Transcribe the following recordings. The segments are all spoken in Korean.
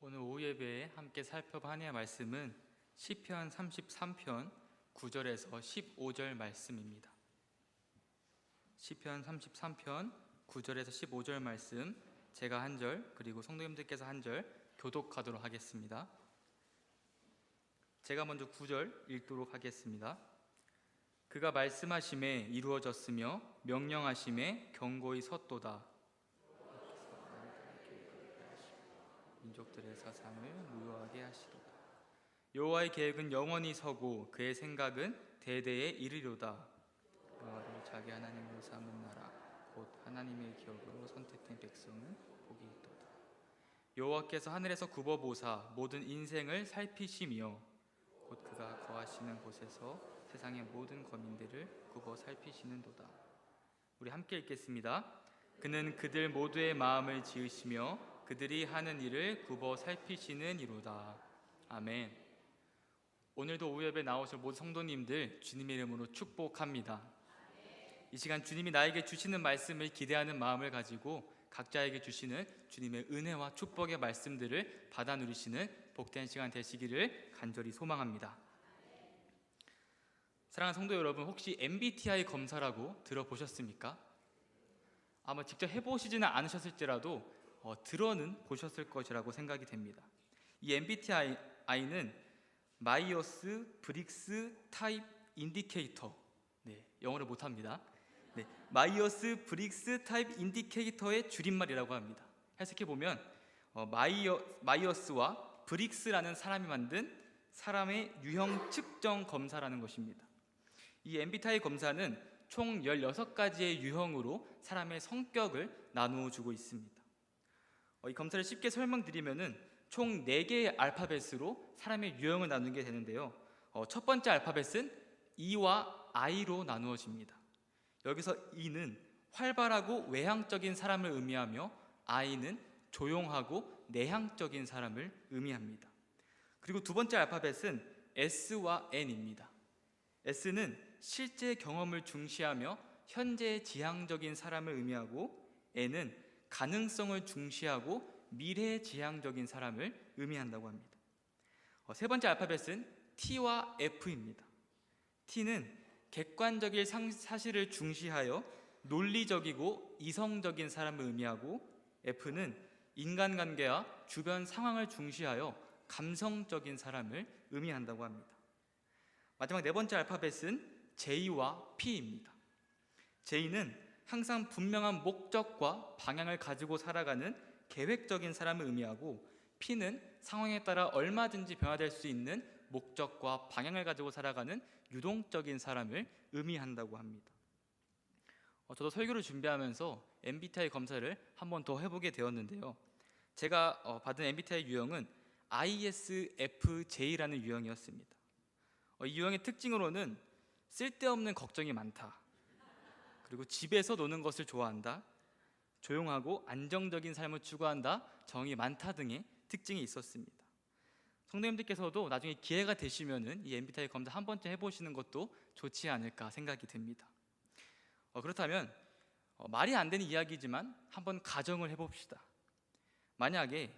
오늘 오후 예배에 함께 살펴볼 하나님의 말씀은 시편 33편 9절에서 15절 말씀입니다. 시편 33편 9절에서 15절 말씀, 제가 한 절 그리고 성도님들께서 한 절 교독하도록 하겠습니다. 제가 먼저 9절 읽도록 하겠습니다. 그가 말씀하심에 이루어졌으며 명령하심에 경고히 섰도다. 민족들의 사상을 무효하게 하시도다. 여호와의 계획은 영원히 서고 그의 생각은 대대에 이르리로다. 여호와를 자기 하나님으로 삼은 나라 곧 하나님의 기업으로 선택된 백성은 복이 있도다. 여호와께서 하늘에서 굽어보사 모든 인생을 살피시며 곧 그가 거하시는 곳에서 세상의 모든 거민들을 굽어 살피시는도다. 우리 함께 읽겠습니다. 그는 그들 모두의 마음을 지으시며 그들이 하는 일을 굽어 살피시는 이로다. 아멘. 오늘도 오후 예배 나오실 모든 성도님들 주님의 이름으로 축복합니다. 이 시간 주님이 나에게 주시는 말씀을 기대하는 마음을 가지고 각자에게 주시는 주님의 은혜와 축복의 말씀들을 받아 누리시는 복된 시간 되시기를 간절히 소망합니다. 사랑하는 성도 여러분, 혹시 MBTI 검사라고 들어보셨습니까? 아마 직접 해보시지는 않으셨을지라도 들어는 보셨을 것이라고 생각이 됩니다. 이 MBTI는 마이어스 브릭스 타입 인디케이터, 영어를 못합니다. 마이어스 브릭스 타입 인디케이터의 줄임말이라고 합니다. 해석해보면 마이어스와 브릭스라는 사람이 만든 사람의 유형 측정 검사라는 것입니다. 이 MBTI 검사는 총 16가지의 유형으로 사람의 성격을 나누어 주고 있습니다. 이 검사를 쉽게 설명드리면은 총 4개의 알파벳으로 사람의 유형을 나누게 되는데요. 첫 번째 알파벳은 E와 I로 나누어집니다. 여기서 E는 활발하고 외향적인 사람을 의미하며 I는 조용하고 내향적인 사람을 의미합니다. 그리고 두 번째 알파벳은 S와 N입니다. S는 실제 경험을 중시하며 현재 지향적인 사람을 의미하고, N은 가능성을 중시하고 미래지향적인 사람을 의미한다고 합니다. 세 번째 알파벳은 T와 F입니다. T는 객관적인 사실을 중시하여 논리적이고 이성적인 사람을 의미하고, F는 인간관계와 주변 상황을 중시하여 감성적인 사람을 의미한다고 합니다. 마지막 네 번째 알파벳은 J와 P입니다. J는 항상 분명한 목적과 방향을 가지고 살아가는 계획적인 사람을 의미하고, P는 상황에 따라 얼마든지 변화될 수 있는 목적과 방향을 가지고 살아가는 유동적인 사람을 의미한다고 합니다. 저도 설교를 준비하면서 MBTI 검사를 한 번 더 해보게 되었는데요. 제가 받은 MBTI 유형은 ISFJ라는 유형이었습니다. 이 유형의 특징으로는 쓸데없는 걱정이 많다, 그리고 집에서 노는 것을 좋아한다, 조용하고 안정적인 삶을 추구한다, 정이 많다 등의 특징이 있었습니다. 성도님들께서도 나중에 기회가 되시면은 이 MBTI 검사 한 번쯤 해보시는 것도 좋지 않을까 생각이 듭니다. 그렇다면 말이 안 되는 이야기지만 한번 가정을 해봅시다. 만약에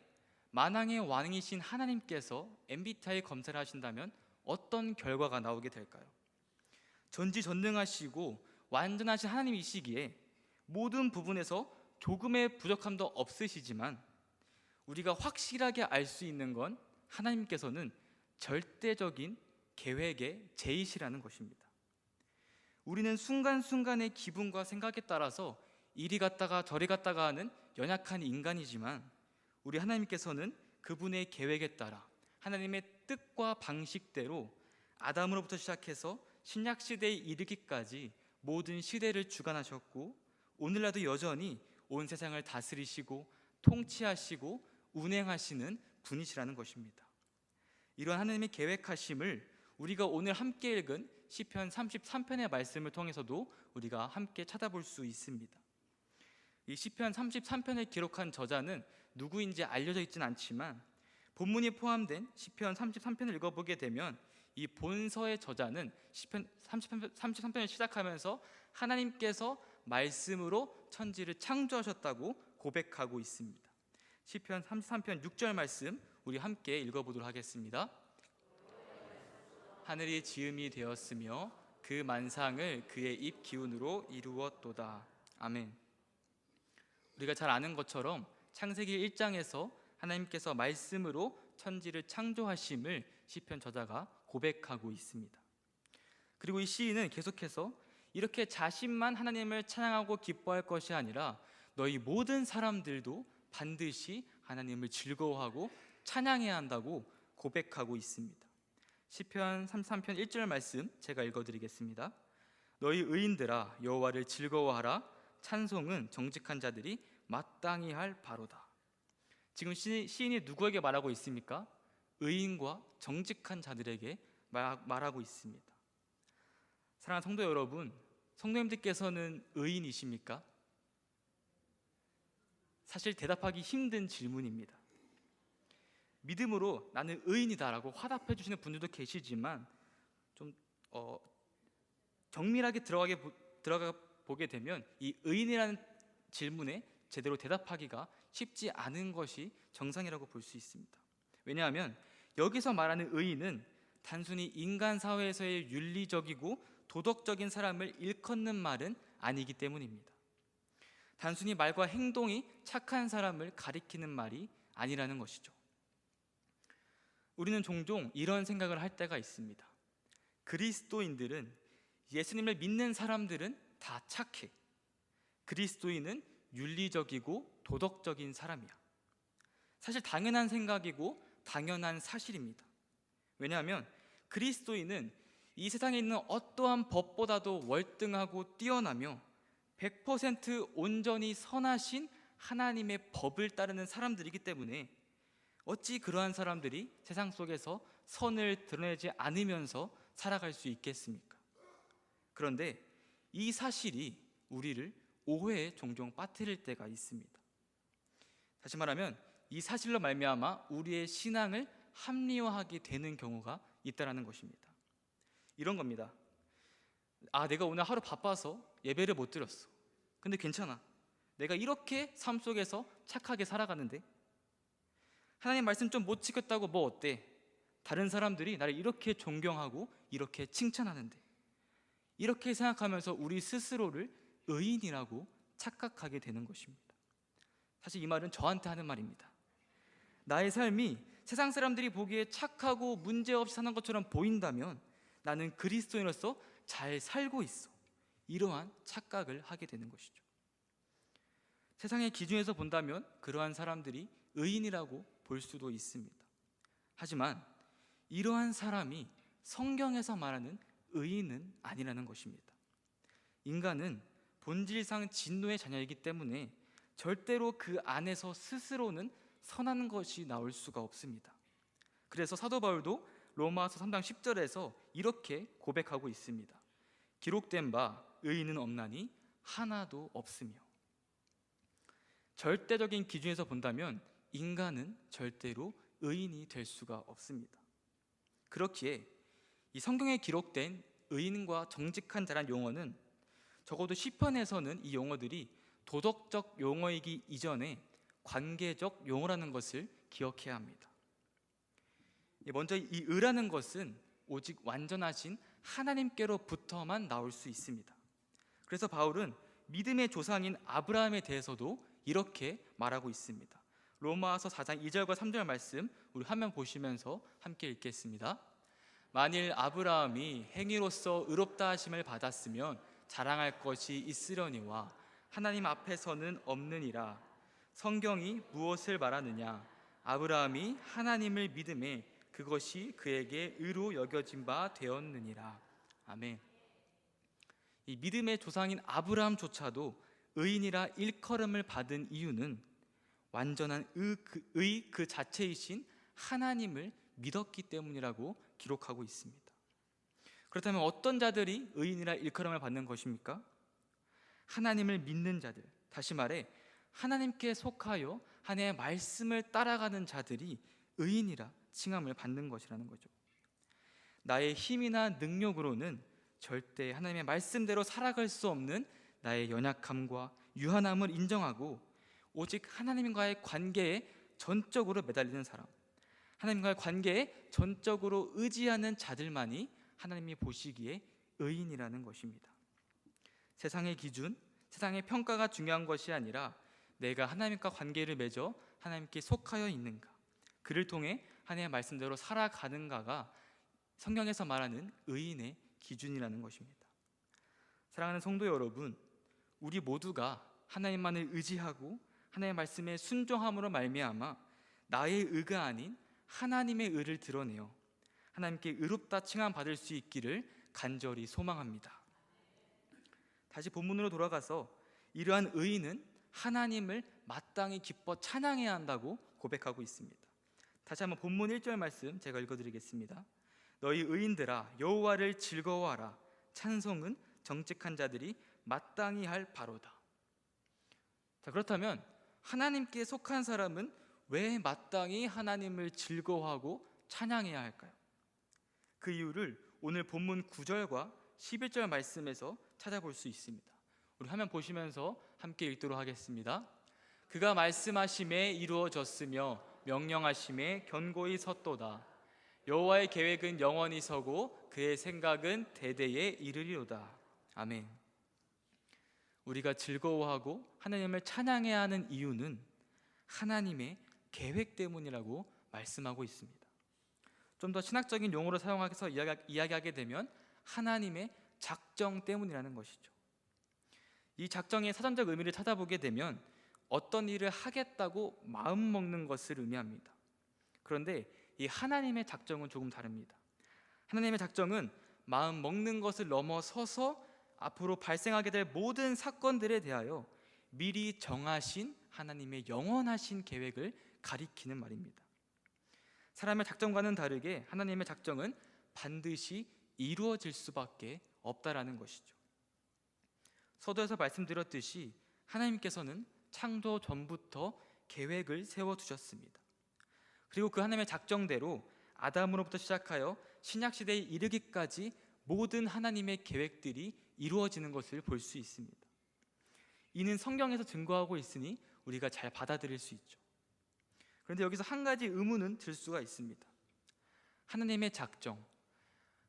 만왕의 왕이신 하나님께서 MBTI 검사를 하신다면 어떤 결과가 나오게 될까요? 전지전능하시고 완전하신 하나님이시기에 모든 부분에서 조금의 부족함도 없으시지만, 우리가 확실하게 알 수 있는 건 하나님께서는 절대적인 계획의 제이시라는 것입니다. 우리는 순간순간의 기분과 생각에 따라서 이리 갔다가 저리 갔다가 하는 연약한 인간이지만, 우리 하나님께서는 그분의 계획에 따라 하나님의 뜻과 방식대로 아담으로부터 시작해서 신약시대에 이르기까지 모든 시대를 주관하셨고, 오늘날도 여전히 온 세상을 다스리시고 통치하시고 운행하시는 분이시라는 것입니다. 이런 하나님의 계획하심을 우리가 오늘 함께 읽은 시편 33편의 말씀을 통해서도 우리가 함께 찾아볼 수 있습니다. 이 시편 33편을 기록한 저자는 누구인지 알려져 있지는 않지만, 본문이 포함된 시편 33편을 읽어보게 되면 이 본서의 저자는 시편 33편을 시작하면서 하나님께서 말씀으로 천지를 창조하셨다고 고백하고 있습니다. 시편 33편 6절 말씀 우리 함께 읽어보도록 하겠습니다. 하늘이 지음이 되었으며 그 만상을 그의 입 기운으로 이루었도다. 아멘. 우리가 잘 아는 것처럼 창세기 1장에서 하나님께서 말씀으로 천지를 창조하심을 시편 저자가 고백하고 있습니다. 그리고 이 시인은 계속해서 이렇게 자신만 하나님을 찬양하고 기뻐할 것이 아니라 너희 모든 사람들도 반드시 하나님을 즐거워하고 찬양해야 한다고 고백하고 있습니다. 시편 33편 1절 말씀 제가 읽어드리겠습니다. 너희 의인들아 여호와를 즐거워하라. 찬송은 정직한 자들이 마땅히 할 바로다. 지금 시인이 누구에게 말하고 있습니까? 의인과 정직한 자들에게 말하고 있습니다. 사랑하는 성도 여러분, 성도님들께서는 의인이십니까? 사실 대답하기 힘든 질문입니다. 믿음으로 나는 의인이다라고 화답해 주시는 분들도 계시지만 좀 정밀하게 들어가 보게 되면 이 의인이라는 질문에 제대로 대답하기가 쉽지 않은 것이 정상이라고 볼 수 있습니다. 왜냐하면 여기서 말하는 의인은 단순히 인간 사회에서의 윤리적이고 도덕적인 사람을 일컫는 말은 아니기 때문입니다. 단순히 말과 행동이 착한 사람을 가리키는 말이 아니라는 것이죠. 우리는 종종 이런 생각을 할 때가 있습니다. 그리스도인들은, 예수님을 믿는 사람들은 다 착해. 그리스도인은 윤리적이고 도덕적인 사람이야. 사실 당연한 생각이고 당연한 사실입니다. 왜냐하면 그리스도인은 이 세상에 있는 어떠한 법보다도 월등하고 뛰어나며 100% 온전히 선하신 하나님의 법을 따르는 사람들이기 때문에 어찌 그러한 사람들이 세상 속에서 선을 드러내지 않으면서 살아갈 수 있겠습니까? 그런데 이 사실이 우리를 오해에 종종 빠뜨릴 때가 있습니다. 다시 말하면 이 사실로 말미암아 우리의 신앙을 합리화하게 되는 경우가 있다는 것입니다. 이런 겁니다. 내가 오늘 하루 바빠서 예배를 못 드렸어. 근데 괜찮아. 내가 이렇게 삶 속에서 착하게 살아가는데, 하나님 말씀 좀 못 지켰다고 뭐 어때? 다른 사람들이 나를 이렇게 존경하고 이렇게 칭찬하는데, 이렇게 생각하면서 우리 스스로를 의인이라고 착각하게 되는 것입니다. 사실 이 말은 저한테 하는 말입니다. 나의 삶이 세상 사람들이 보기에 착하고 문제없이 사는 것처럼 보인다면 나는 그리스도인으로서 잘 살고 있어. 이러한 착각을 하게 되는 것이죠. 세상의 기준에서 본다면 그러한 사람들이 의인이라고 볼 수도 있습니다. 하지만 이러한 사람이 성경에서 말하는 의인은 아니라는 것입니다. 인간은 본질상 진노의 자녀이기 때문에 절대로 그 안에서 스스로는 선한 것이 나올 수가 없습니다. 그래서 사도 바울도 로마서 3장 10절에서 이렇게 고백하고 있습니다. 기록된 바 의인은 없나니 하나도 없으며. 절대적인 기준에서 본다면 인간은 절대로 의인이 될 수가 없습니다. 그렇기에 이 성경에 기록된 의인과 정직한 자란 용어는 적어도 시편에서는 이 용어들이 도덕적 용어이기 이전에 관계적 용어라는 것을 기억해야 합니다. 먼저 이 의라는 것은 오직 완전하신 하나님께로부터만 나올 수 있습니다. 그래서 바울은 믿음의 조상인 아브라함에 대해서도 이렇게 말하고 있습니다. 로마서 4장 2절과 3절 말씀 우리 화면 보시면서 함께 읽겠습니다. 만일 아브라함이 행위로서 의롭다 하심을 받았으면 자랑할 것이 있으려니와 하나님 앞에서는 없느니라. 성경이 무엇을 말하느냐? 아브라함이 하나님을 믿음에 그것이 그에게 의로 여겨진 바 되었느니라. 아멘. 이 믿음의 조상인 아브라함조차도 의인이라 일컬음을 받은 이유는 완전한 의 그 자체이신 하나님을 믿었기 때문이라고 기록하고 있습니다. 그렇다면 어떤 자들이 의인이라 일컬음을 받는 것입니까? 하나님을 믿는 자들, 다시 말해 하나님께 속하여 하나님의 말씀을 따라가는 자들이 의인이라 칭함을 받는 것이라는 거죠. 나의 힘이나 능력으로는 절대 하나님의 말씀대로 살아갈 수 없는 나의 연약함과 유한함을 인정하고 오직 하나님과의 관계에 전적으로 매달리는 사람, 하나님과의 관계에 전적으로 의지하는 자들만이 하나님이 보시기에 의인이라는 것입니다. 세상의 기준, 세상의 평가가 중요한 것이 아니라 내가 하나님과 관계를 맺어 하나님께 속하여 있는가, 그를 통해 하나님의 말씀대로 살아가는가가 성경에서 말하는 의인의 기준이라는 것입니다. 사랑하는 성도 여러분, 우리 모두가 하나님만을 의지하고 하나님의 말씀에 순종함으로 말미암아 나의 의가 아닌 하나님의 의를 드러내어 하나님께 의롭다 칭함 받을 수 있기를 간절히 소망합니다. 다시 본문으로 돌아가서 이러한 의인은 하나님을 마땅히 기뻐 찬양해야 한다고 고백하고 있습니다. 다시 한번 본문 1절 말씀 제가 읽어드리겠습니다. 너희 의인들아 여호와를 즐거워하라. 찬송은 정직한 자들이 마땅히 할 바로다. 자, 그렇다면 하나님께 속한 사람은 왜 마땅히 하나님을 즐거워하고 찬양해야 할까요? 그 이유를 오늘 본문 9절과 11절 말씀에서 찾아볼 수 있습니다. 우리 화면 보시면서 함께 읽도록 하겠습니다. 그가 말씀하심에 이루어졌으며 명령하심에 견고히 섰도다. 여호와의 계획은 영원히 서고 그의 생각은 대대에 이르리로다. 아멘. 우리가 즐거워하고 하나님을 찬양해야 하는 이유는 하나님의 계획 때문이라고 말씀하고 있습니다. 좀 더 신학적인 용어로 사용해서 이야기하게 되면 하나님의 작정 때문이라는 것이죠. 이 작정의 사전적 의미를 찾아보게 되면 어떤 일을 하겠다고 마음먹는 것을 의미합니다. 그런데 이 하나님의 작정은 조금 다릅니다. 하나님의 작정은 마음 먹는 것을 넘어서서 앞으로 발생하게 될 모든 사건들에 대하여 미리 정하신 하나님의 영원하신 계획을 가리키는 말입니다. 사람의 작정과는 다르게 하나님의 작정은 반드시 이루어질 수밖에 없다라는 것이죠. 서두에서 말씀드렸듯이 하나님께서는 창조 전부터 계획을 세워두셨습니다. 그리고 그 하나님의 작정대로 아담으로부터 시작하여 신약시대에 이르기까지 모든 하나님의 계획들이 이루어지는 것을 볼 수 있습니다. 이는 성경에서 증거하고 있으니 우리가 잘 받아들일 수 있죠. 그런데 여기서 한 가지 의문은 들 수가 있습니다. 하나님의 작정,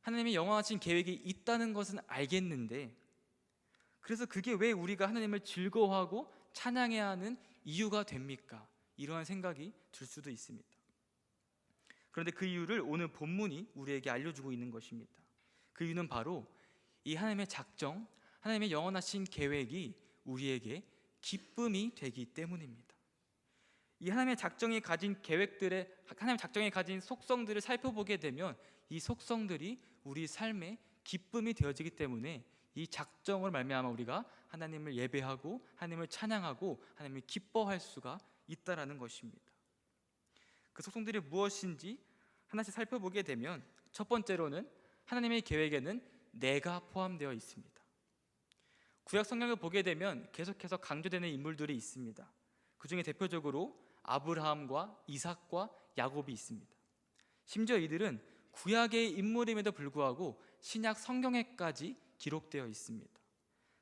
하나님의 영원하신 계획이 있다는 것은 알겠는데 그래서 그게 왜 우리가 하나님을 즐거워하고 찬양해야 하는 이유가 됩니까? 이러한 생각이 들 수도 있습니다. 그런데 그 이유를 오늘 본문이 우리에게 알려주고 있는 것입니다. 그 이유는 바로 이 하나님의 작정, 하나님의 영원하신 계획이 우리에게 기쁨이 되기 때문입니다. 이 하나님의 작정이 가진 계획들의 하나님의 작정이 가진 속성들을 살펴보게 되면 이 속성들이 우리 삶의 기쁨이 되어지기 때문에 이 작정을 말미암아 우리가 하나님을 예배하고 하나님을 찬양하고 하나님을 기뻐할 수가 있다라는 것입니다. 그 속성들이 무엇인지 하나씩 살펴보게 되면 첫 번째로는 하나님의 계획에는 내가 포함되어 있습니다. 구약 성경을 보게 되면 계속해서 강조되는 인물들이 있습니다. 그 중에 대표적으로 아브라함과 이삭과 야곱이 있습니다. 심지어 이들은 구약의 인물임에도 불구하고 신약 성경에까지 기록되어 있습니다.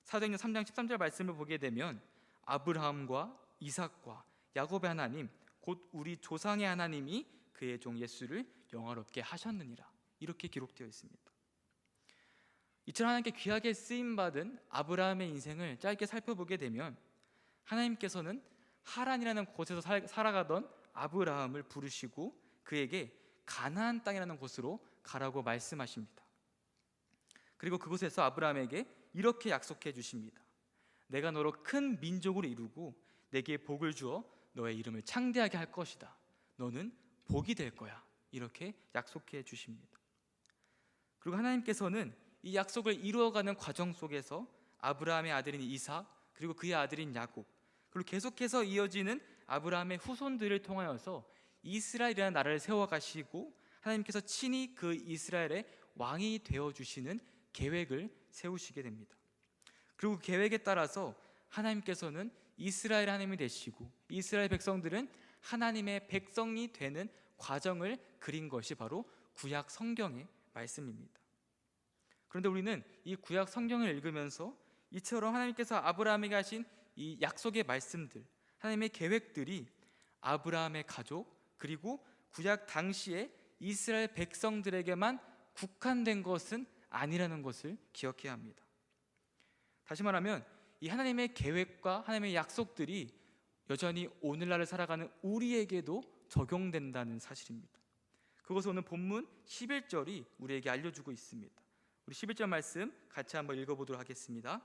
사도행전 3장 13절 말씀을 보게 되면 아브라함과 이삭과 야곱의 하나님 곧 우리 조상의 하나님이 그의 종 예수를 영화롭게 하셨느니라, 이렇게 기록되어 있습니다. 이처럼 하나님께 귀하게 쓰임받은 아브라함의 인생을 짧게 살펴보게 되면 하나님께서는 하란이라는 곳에서 살아가던 아브라함을 부르시고 그에게 가나안 땅이라는 곳으로 가라고 말씀하십니다. 그리고 그곳에서 아브라함에게 이렇게 약속해 주십니다. 내가 너로 큰 민족으로 이루고 내게 복을 주어 너의 이름을 창대하게 할 것이다. 너는 복이 될 거야. 이렇게 약속해 주십니다. 그리고 하나님께서는 이 약속을 이루어가는 과정 속에서 아브라함의 아들인 이삭, 그리고 그의 아들인 야곱, 그리고 계속해서 이어지는 아브라함의 후손들을 통하여서 이스라엘이라는 나라를 세워가시고 하나님께서 친히 그 이스라엘의 왕이 되어주시는 계획을 세우시게 됩니다. 그리고 그 계획에 따라서 하나님께서는 이스라엘 하나님이 되시고 이스라엘 백성들은 하나님의 백성이 되는 과정을 그린 것이 바로 구약 성경의 말씀입니다. 그런데 우리는 이 구약 성경을 읽으면서 이처럼 하나님께서 아브라함에게 하신 이 약속의 말씀들, 하나님의 계획들이 아브라함의 가족 그리고 구약 당시에 이스라엘 백성들에게만 국한된 것은 아니라는 것을 기억해야 합니다. 다시 말하면 이 하나님의 계획과 하나님의 약속들이 여전히 오늘날을 살아가는 우리에게도 적용된다는 사실입니다. 그것을 오늘 본문 11절이 우리에게 알려주고 있습니다. 우리 11절 말씀 같이 한번 읽어보도록 하겠습니다.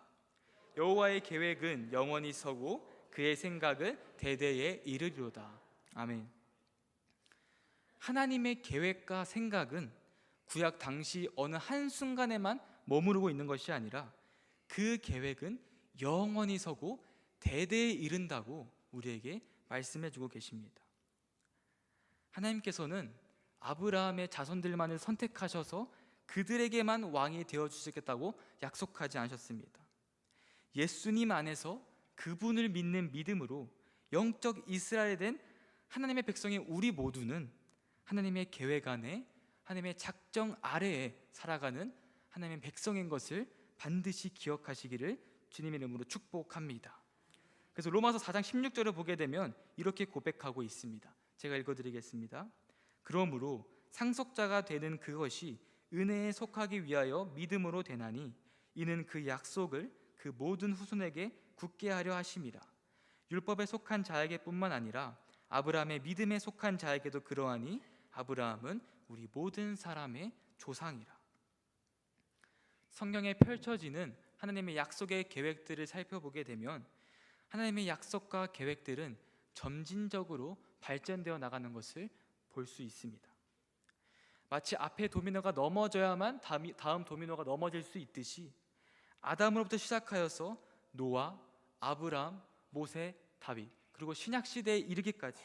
여호와의 계획은 영원히 서고 그의 생각은 대대에 이르리로다. 아멘. 하나님의 계획과 생각은 구약 당시 어느 한순간에만 머무르고 있는 것이 아니라 그 계획은 영원히 서고 대대에 이른다고 우리에게 말씀해 주고 계십니다. 하나님께서는 아브라함의 자손들만을 선택하셔서 그들에게만 왕이 되어주시겠다고 약속하지 않으셨습니다. 예수님 안에서 그분을 믿는 믿음으로 영적 이스라엘에 된 하나님의 백성인 우리 모두는 하나님의 계획 안에 하나님의 작정 아래에 살아가는 하나님의 백성인 것을 반드시 기억하시기를 주님의 이름으로 축복합니다. 그래서 로마서 4장 16절을 보게 되면 이렇게 고백하고 있습니다. 제가 읽어드리겠습니다. 그러므로 상속자가 되는 그것이 은혜에 속하기 위하여 믿음으로 되나니 이는 그 약속을 그 모든 후손에게 굳게 하려 하심이라. 율법에 속한 자에게뿐만 아니라 아브라함의 믿음에 속한 자에게도 그러하니 아브라함은 우리 모든 사람의 조상이라. 성경에 펼쳐지는 하나님의 약속의 계획들을 살펴보게 되면 하나님의 약속과 계획들은 점진적으로 발전되어 나가는 것을 볼 수 있습니다. 마치 앞에 도미노가 넘어져야만 다음 도미노가 넘어질 수 있듯이 아담으로부터 시작하여서 노아, 아브라함, 모세, 다윗, 그리고 신약 시대에 이르기까지,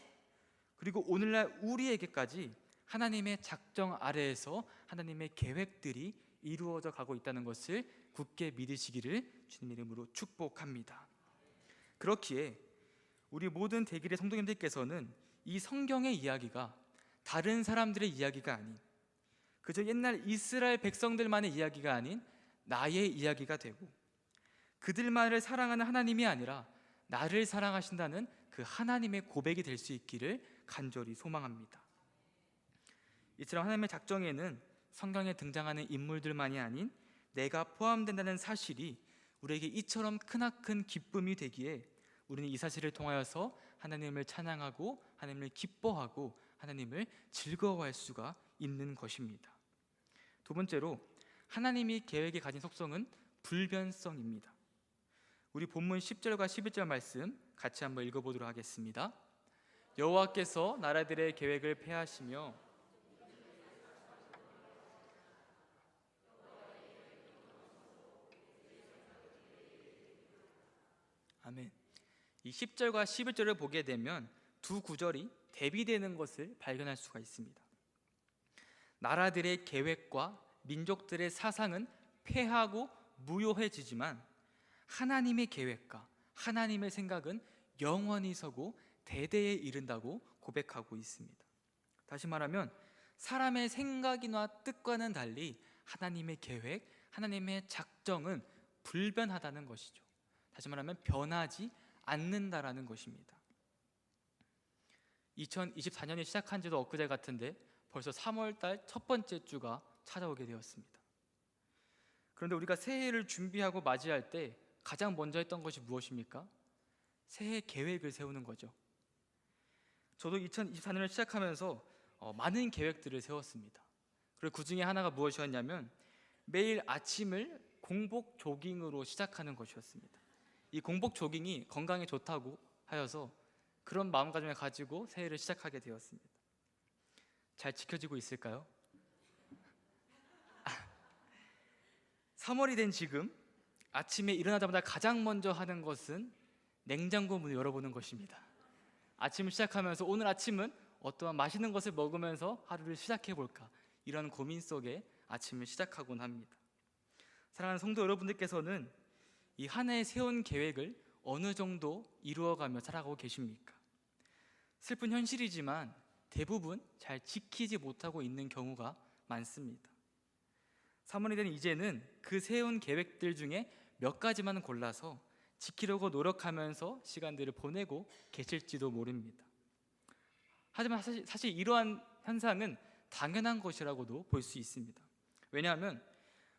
그리고 오늘날 우리에게까지 하나님의 작정 아래에서 하나님의 계획들이 이루어져 가고 있다는 것을 굳게 믿으시기를 주님 이름으로 축복합니다. 그렇기에 우리 모든 대길의 성도님들께서는 이 성경의 이야기가 다른 사람들의 이야기가 아닌, 그저 옛날 이스라엘 백성들만의 이야기가 아닌 나의 이야기가 되고, 그들만을 사랑하는 하나님이 아니라 나를 사랑하신다는 그 하나님의 고백이 될 수 있기를 간절히 소망합니다. 이처럼 하나님의 작정에는 성경에 등장하는 인물들만이 아닌 내가 포함된다는 사실이 우리에게 이처럼 크나큰 기쁨이 되기에 우리는 이 사실을 통하여서 하나님을 찬양하고 하나님을 기뻐하고 하나님을 즐거워할 수가 있는 것입니다. 두 번째로, 하나님이 계획에 가진 속성은 불변성입니다. 우리 본문 10절과 11절 말씀 같이 한번 읽어보도록 하겠습니다. 여호와께서 나라들의 계획을 폐하시며 아멘. 이 10절과 11절을 보게 되면 두 구절이 대비되는 것을 발견할 수가 있습니다. 나라들의 계획과 민족들의 사상은 폐하고 무효해지지만 하나님의 계획과 하나님의 생각은 영원히 서고 대대에 이른다고 고백하고 있습니다. 다시 말하면 사람의 생각이나 뜻과는 달리 하나님의 계획, 하나님의 작정은 불변하다는 것이죠. 다시 말하면 변하지 않는다라는 것입니다. 2024년이 시작한 지도 엊그제 같은데 벌써 3월달 첫 번째 주가 찾아오게 되었습니다. 그런데 우리가 새해를 준비하고 맞이할 때 가장 먼저 했던 것이 무엇입니까? 새해 계획을 세우는 거죠. 저도 2024년을 시작하면서 많은 계획들을 세웠습니다. 그리고 그 중에 하나가 무엇이었냐면 매일 아침을 공복 조깅으로 시작하는 것이었습니다. 이 공복 조깅이 건강에 좋다고 하여서 그런 마음가짐을 가지고 새해를 시작하게 되었습니다. 잘 지켜지고 있을까요? 3월이 된 지금 아침에 일어나자마자 가장 먼저 하는 것은 냉장고 문을 열어보는 것입니다. 아침을 시작하면서 오늘 아침은 어떠한 맛있는 것을 먹으면서 하루를 시작해볼까, 이런 고민 속에 아침을 시작하곤 합니다. 사랑하는 성도 여러분들께서는 이 한 해에 세운 계획을 어느 정도 이루어가며 살아가고 계십니까? 슬픈 현실이지만 대부분 잘 지키지 못하고 있는 경우가 많습니다. 3월이 된 이제는 그 세운 계획들 중에 몇 가지만 골라서 지키려고 노력하면서 시간들을 보내고 계실지도 모릅니다. 하지만 사실 이러한 현상은 당연한 것이라고도 볼 수 있습니다. 왜냐하면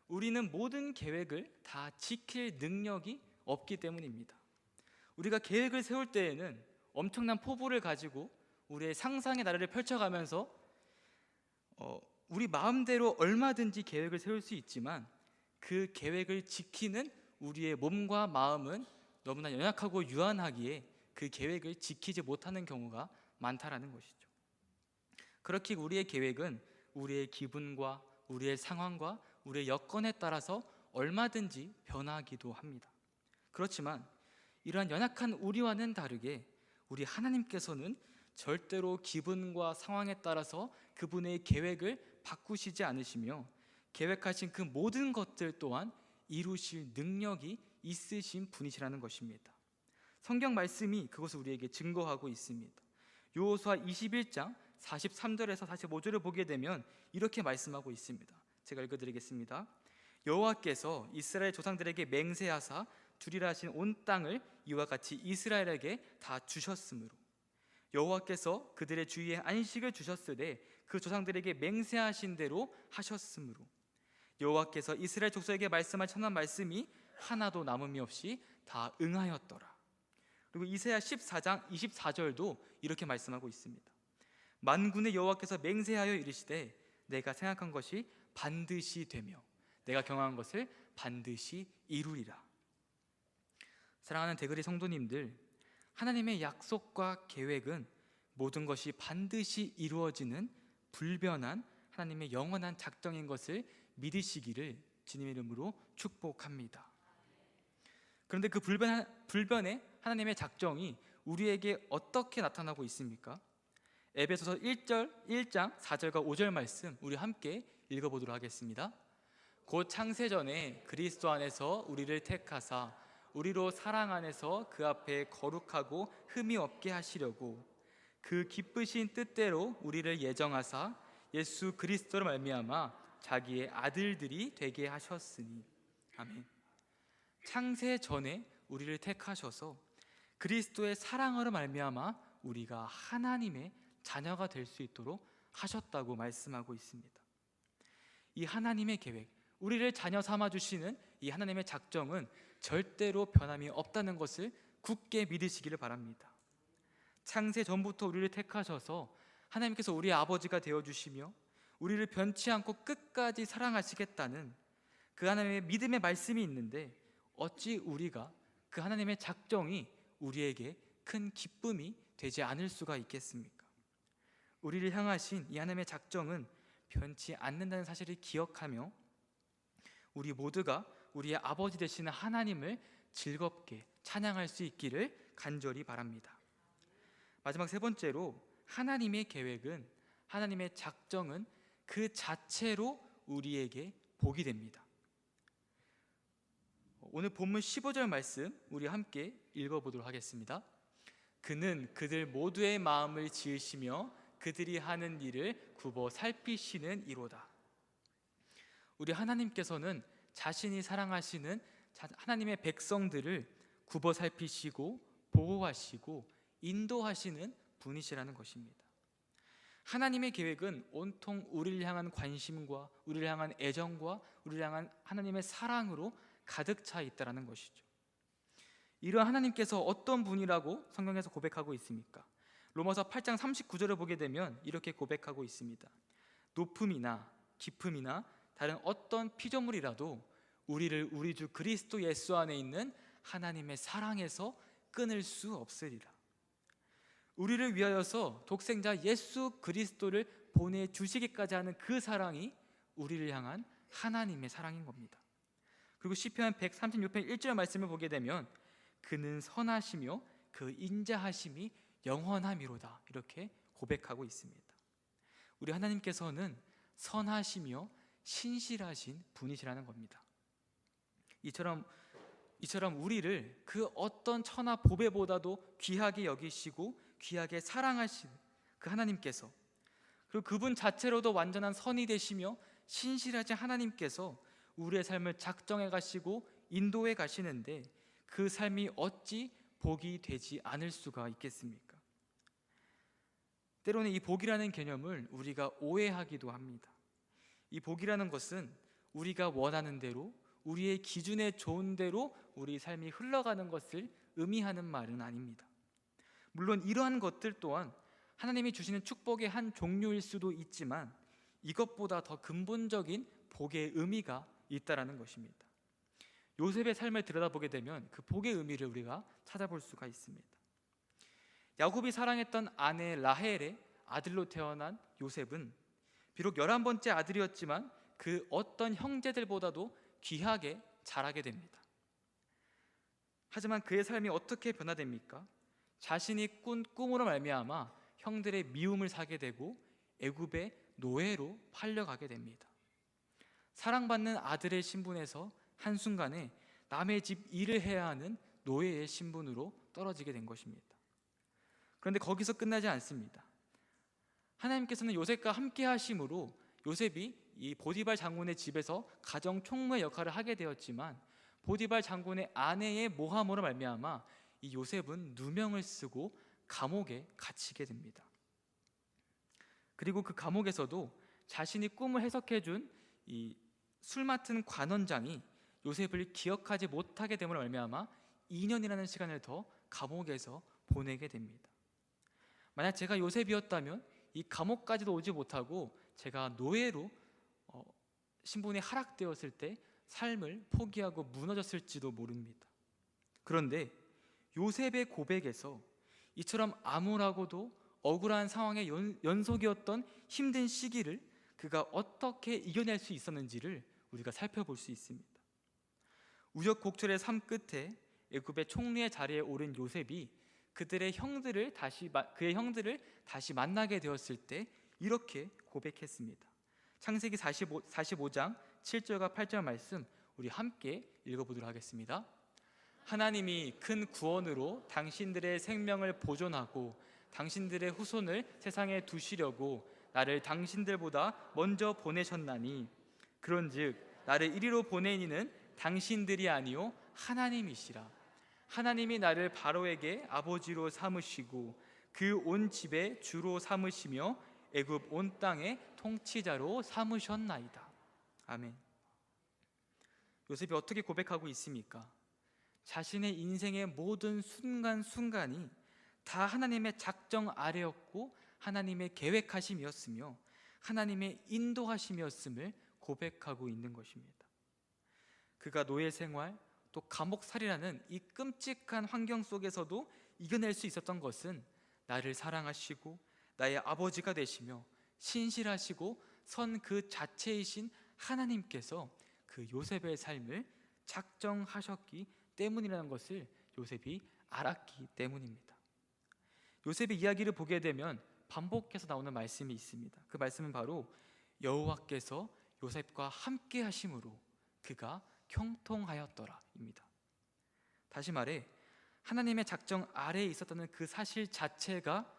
우리는 모든 계획을 다 지킬 능력이 없기 때문입니다. 우리가 계획을 세울 때에는 엄청난 포부를 가지고 우리의 상상의 나래를 펼쳐가면서 우리 마음대로 얼마든지 계획을 세울 수 있지만 그 계획을 지키는 우리의 몸과 마음은 너무나 연약하고 유한하기에 그 계획을 지키지 못하는 경우가 많다라는 것이죠. 그렇게 우리의 계획은 우리의 기분과 우리의 상황과 우리의 여건에 따라서 얼마든지 변하기도 합니다. 그렇지만 이러한 연약한 우리와는 다르게 우리 하나님께서는 절대로 기분과 상황에 따라서 그분의 계획을 바꾸시지 않으시며 계획하신 그 모든 것들 또한 이루실 능력이 있으신 분이시라는 것입니다. 성경 말씀이 그것을 우리에게 증거하고 있습니다. 여호수아 21장 43절에서 45절을 보게 되면 이렇게 말씀하고 있습니다. 제가 읽어드리겠습니다. 여호와께서 이스라엘 조상들에게 맹세하사 주리라 하신 온 땅을 이와 같이 이스라엘에게 다 주셨으므로 여호와께서 그들의 주위에 안식을 주셨으되 그 조상들에게 맹세하신 대로 하셨으므로 여호와께서 이스라엘 족속에게 말씀한 천한 말씀이 하나도 남음이 없이 다 응하였더라. 그리고 이사야 14장 24절도 이렇게 말씀하고 있습니다. 만군의 여호와께서 맹세하여 이르시되 내가 생각한 것이 반드시 되며 내가 경험한 것을 반드시 이루리라. 사랑하는 대그리 성도님들, 하나님의 약속과 계획은 모든 것이 반드시 이루어지는 불변한 하나님의 영원한 작정인 것을 믿으시기를 주님의 이름으로 축복합니다. 그런데 그 불변의 하나님의 작정이 우리에게 어떻게 나타나고 있습니까? 에베소서 1장 4절과 5절 말씀 우리 함께 읽어보도록 하겠습니다. 곧 창세전에 그리스도 안에서 우리를 택하사 우리로 사랑 안에서 그 앞에 거룩하고 흠이 없게 하시려고 그 기쁘신 뜻대로 우리를 예정하사 예수 그리스도로 말미암아 자기의 아들들이 되게 하셨으니. 아멘. 창세 전에 우리를 택하셔서 그리스도의 사랑으로 말미암아 우리가 하나님의 자녀가 될 수 있도록 하셨다고 말씀하고 있습니다. 이 하나님의 계획, 우리를 자녀 삼아 주시는 이 하나님의 작정은 절대로 변함이 없다는 것을 굳게 믿으시기를 바랍니다. 창세 전부터 우리를 택하셔서 하나님께서 우리의 아버지가 되어주시며 우리를 변치 않고 끝까지 사랑하시겠다는 그 하나님의 믿음의 말씀이 있는데 어찌 우리가 그 하나님의 작정이 우리에게 큰 기쁨이 되지 않을 수가 있겠습니까? 우리를 향하신 이 하나님의 작정은 변치 않는다는 사실을 기억하며 우리 모두가 우리의 아버지 되시는 하나님을 즐겁게 찬양할 수 있기를 간절히 바랍니다. 마지막 세 번째로 하나님의 계획은, 하나님의 작정은 그 자체로 우리에게 복이 됩니다. 오늘 본문 15절 말씀 우리 함께 읽어보도록 하겠습니다. 그는 그들 모두의 마음을 지으시며 그들이 하는 일을 굽어 살피시는 이로다. 우리 하나님께서는 자신이 사랑하시는 하나님의 백성들을 굽어 살피시고 보호하시고 인도하시는 분이시라는 것입니다. 하나님의 계획은 온통 우리를 향한 관심과 우리를 향한 애정과 우리를 향한 하나님의 사랑으로 가득 차 있다는 것이죠. 이러한 하나님께서 어떤 분이라고 성경에서 고백하고 있습니까? 로마서 8장 39절을 보게 되면 이렇게 고백하고 있습니다. 높음이나 깊음이나 다른 어떤 피조물이라도 우리를 우리 주 그리스도 예수 안에 있는 하나님의 사랑에서 끊을 수 없으리라. 우리를 위하여서 독생자 예수 그리스도를 보내주시기까지 하는 그 사랑이 우리를 향한 하나님의 사랑인 겁니다. 그리고 시편 136편 1절 말씀을 보게 되면 그는 선하시며 그 인자하심이 영원함이로다, 이렇게 고백하고 있습니다. 우리 하나님께서는 선하시며 신실하신 분이시라는 겁니다. 이처럼 우리를 그 어떤 천하 보배보다도 귀하게 여기시고 귀하게 사랑하시는 그 하나님께서, 그리고 그분 자체로도 완전한 선이 되시며 신실하신 하나님께서 우리의 삶을 작정해 가시고 인도해 가시는데 그 삶이 어찌 복이 되지 않을 수가 있겠습니까? 때로는 이 복이라는 개념을 우리가 오해하기도 합니다. 이 복이라는 것은 우리가 원하는 대로, 우리의 기준에 좋은 대로 우리 삶이 흘러가는 것을 의미하는 말은 아닙니다. 물론 이러한 것들 또한 하나님이 주시는 축복의 한 종류일 수도 있지만 이것보다 더 근본적인 복의 의미가 있다라는 것입니다. 요셉의 삶을 들여다보게 되면 그 복의 의미를 우리가 찾아볼 수가 있습니다. 야곱이 사랑했던 아내 라헬의 아들로 태어난 요셉은 비록 11번째 아들이었지만 그 어떤 형제들보다도 귀하게 자라게 됩니다. 하지만 그의 삶이 어떻게 변화됩니까? 자신이 꾼 꿈으로 말미암아 형들의 미움을 사게 되고 애굽의 노예로 팔려가게 됩니다. 사랑받는 아들의 신분에서 한순간에 남의 집 일을 해야 하는 노예의 신분으로 떨어지게 된 것입니다. 그런데 거기서 끝나지 않습니다. 하나님께서는 요셉과 함께 하심으로 요셉이 이 보디발 장군의 집에서 가정 총무의 역할을 하게 되었지만 보디발 장군의 아내의 모함으로 말미암아 이 요셉은 누명을 쓰고 감옥에 갇히게 됩니다. 그리고 그 감옥에서도 자신이 꿈을 해석해준 이 술 맡은 관원장이 요셉을 기억하지 못하게 됨으로 말미암아 2년이라는 시간을 더 감옥에서 보내게 됩니다. 만약 제가 요셉이었다면 이 감옥까지도 오지 못하고 제가 노예로 신분이 하락되었을 때 삶을 포기하고 무너졌을지도 모릅니다. 그런데 요셉의 고백에서 이처럼 암울하고도 억울한 상황의 연속이었던 힘든 시기를 그가 어떻게 이겨낼 수 있었는지를 우리가 살펴볼 수 있습니다. 우여곡절의 삶 끝에 애굽의 총리의 자리에 오른 요셉이 그의 형들을 다시 만나게 되었을 때 이렇게 고백했습니다. 창세기 45장 7절과 8절 말씀 우리 함께 읽어보도록 하겠습니다. 하나님이 큰 구원으로 당신들의 생명을 보존하고 당신들의 후손을 세상에 두시려고 나를 당신들보다 먼저 보내셨나니 그런즉 나를 이리로 보낸 이는 당신들이 아니요 하나님이시라. 하나님이 나를 바로에게 아버지로 삼으시고 그 온 집의 주로 삼으시며 애굽 온 땅의 통치자로 삼으셨나이다. 아멘. 요셉이 어떻게 고백하고 있습니까? 자신의 인생의 모든 순간순간이 다 하나님의 작정 아래였고 하나님의 계획하심이었으며 하나님의 인도하심이었음을 고백하고 있는 것입니다. 그가 노예 생활 또 감옥살이라는 이 끔찍한 환경 속에서도 이겨낼 수 있었던 것은 나를 사랑하시고 나의 아버지가 되시며 신실하시고 선 그 자체이신 하나님께서 그 요셉의 삶을 작정하셨기 때문이라는 것을 요셉이 알았기 때문입니다. 요셉의 이야기를 보게 되면 반복해서 나오는 말씀이 있습니다. 그 말씀은 바로 여호와께서 요셉과 함께 하심으로 그가 형통하였더라입니다. 다시 말해 하나님의 작정 아래에 있었다는 그 사실 자체가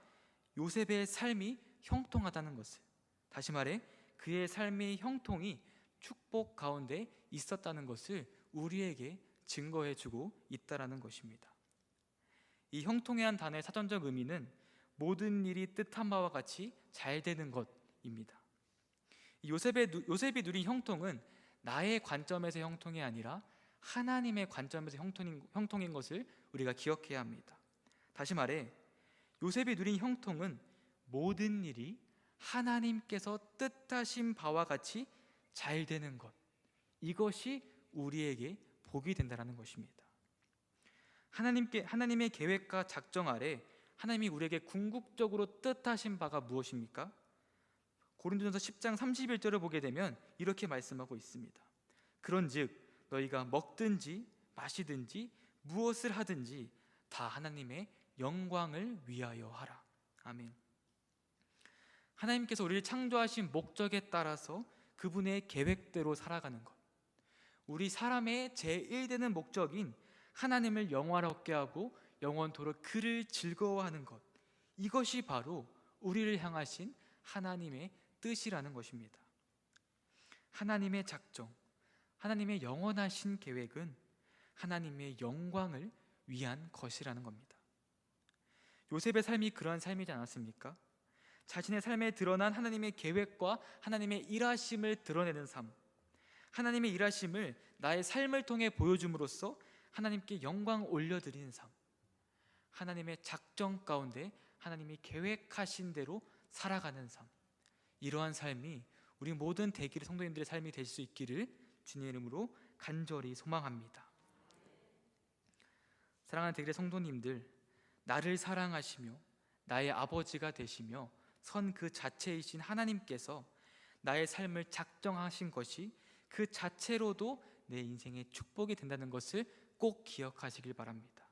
요셉의 삶이 형통하다는 것을, 다시 말해 그의 삶의 형통이 축복 가운데 있었다는 것을 우리에게 증거해주고 있다라는 것입니다. 이 형통이란 단어의 사전적 의미는 모든 일이 뜻한 바와 같이 잘 되는 것입니다. 요셉이 누린 형통은 나의 관점에서 형통이 아니라 하나님의 관점에서 형통인 것을 우리가 기억해야 합니다. 다시 말해 요셉이 누린 형통은 모든 일이 하나님께서 뜻하신 바와 같이 잘 되는 것, 이것이 우리에게 복이 된다는 것입니다. 하나님의 계획과 작정 아래 하나님이 우리에게 궁극적으로 뜻하신 바가 무엇입니까? 고린도전서 10장 31절을 보게 되면 이렇게 말씀하고 있습니다. 그런즉 너희가 먹든지 마시든지 무엇을 하든지 다 하나님의 영광을 위하여 하라. 아멘. 하나님께서 우리를 창조하신 목적에 따라서 그분의 계획대로 살아가는 것, 우리 사람의 제1되는 목적인 하나님을 영화롭게 하고 영원토록 그를 즐거워하는 것, 이것이 바로 우리를 향하신 하나님의 뜻이라는 것입니다. 하나님의 작정, 하나님의 영원하신 계획은 하나님의 영광을 위한 것이라는 겁니다. 요셉의 삶이 그러한 삶이지 않았습니까? 자신의 삶에 드러난 하나님의 계획과 하나님의 일하심을 드러내는 삶, 하나님의 일하심을 나의 삶을 통해 보여줌으로써 하나님께 영광 올려드리는 삶, 하나님의 작정 가운데 하나님이 계획하신 대로 살아가는 삶, 이러한 삶이 우리 모든 대기의 성도님들의 삶이 될 수 있기를 주님의 이름으로 간절히 소망합니다. 사랑하는 대기의 성도님들, 나를 사랑하시며 나의 아버지가 되시며 선 그 자체이신 하나님께서 나의 삶을 작정하신 것이 그 자체로도 내 인생의 축복이 된다는 것을 꼭 기억하시길 바랍니다.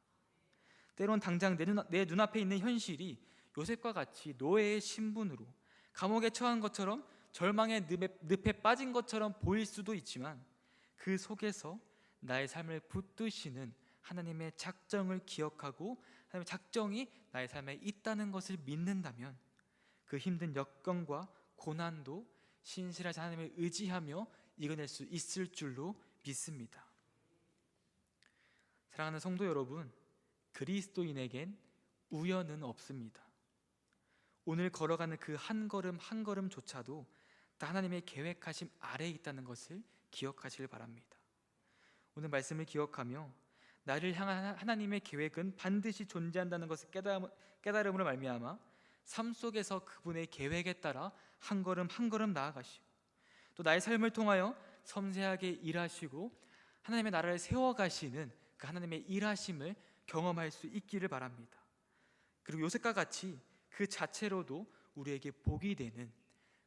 때론 당장 내 눈앞에 있는 현실이 요셉과 같이 노예의 신분으로 감옥에 처한 것처럼 절망의 늪에 빠진 것처럼 보일 수도 있지만, 그 속에서 나의 삶을 붙드시는 하나님의 작정을 기억하고 하나님의 작정이 나의 삶에 있다는 것을 믿는다면 그 힘든 여건과 고난도 신실하신 하나님을 의지하며 이겨낼 수 있을 줄로 믿습니다. 사랑하는 성도 여러분, 그리스도인에겐 우연은 없습니다. 오늘 걸어가는 그 한 걸음 한 걸음조차도 다 하나님의 계획하심 아래에 있다는 것을 기억하시길 바랍니다. 오늘 말씀을 기억하며 나를 향한 하나님의 계획은 반드시 존재한다는 것을 깨달음으로 말미암아 삶 속에서 그분의 계획에 따라 한 걸음 한 걸음 나아가시고, 또 나의 삶을 통하여 섬세하게 일하시고 하나님의 나라를 세워가시는 그 하나님의 일하심을 경험할 수 있기를 바랍니다. 그리고 요셉과 같이 그 자체로도 우리에게 복이 되는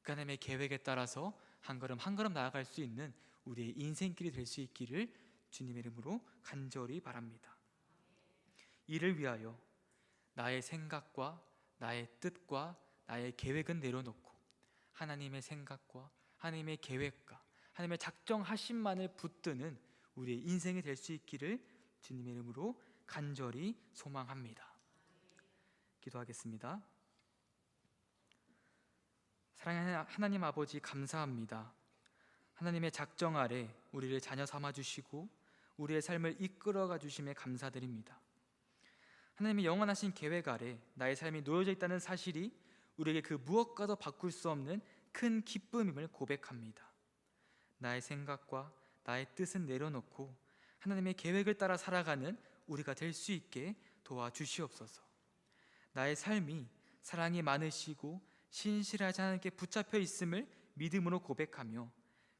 그 하나님의 계획에 따라서 한 걸음 한 걸음 나아갈 수 있는 우리의 인생길이 될 수 있기를 주님의 이름으로 간절히 바랍니다. 이를 위하여 나의 생각과 나의 뜻과 나의 계획은 내려놓고 하나님의 생각과 하나님의 계획과 하나님의 작정하심만을 붙드는 우리의 인생이 될 수 있기를 주님의 이름으로 간절히 소망합니다. 기도하겠습니다. 사랑하는 하나님 아버지, 감사합니다. 하나님의 작정 아래 우리를 자녀 삼아 주시고 우리의 삶을 이끌어가 주심에 감사드립니다. 하나님의 영원하신 계획 아래 나의 삶이 놓여져 있다는 사실이 우리에게 그 무엇과도 바꿀 수 없는 큰 기쁨임을 고백합니다. 나의 생각과 나의 뜻은 내려놓고 하나님의 계획을 따라 살아가는 우리가 될 수 있게 도와주시옵소서. 나의 삶이 사랑이 많으시고 신실하지 하나님께 붙잡혀 있음을 믿음으로 고백하며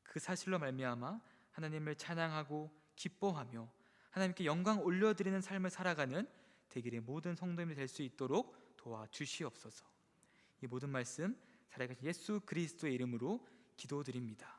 그 사실로 말미암아 하나님을 찬양하고 기뻐하며 하나님께 영광 올려드리는 삶을 살아가는 대길의 모든 성도님이 될 수 있도록 도와주시옵소서. 이 모든 말씀 살아계신 예수 그리스도의 이름으로 기도드립니다.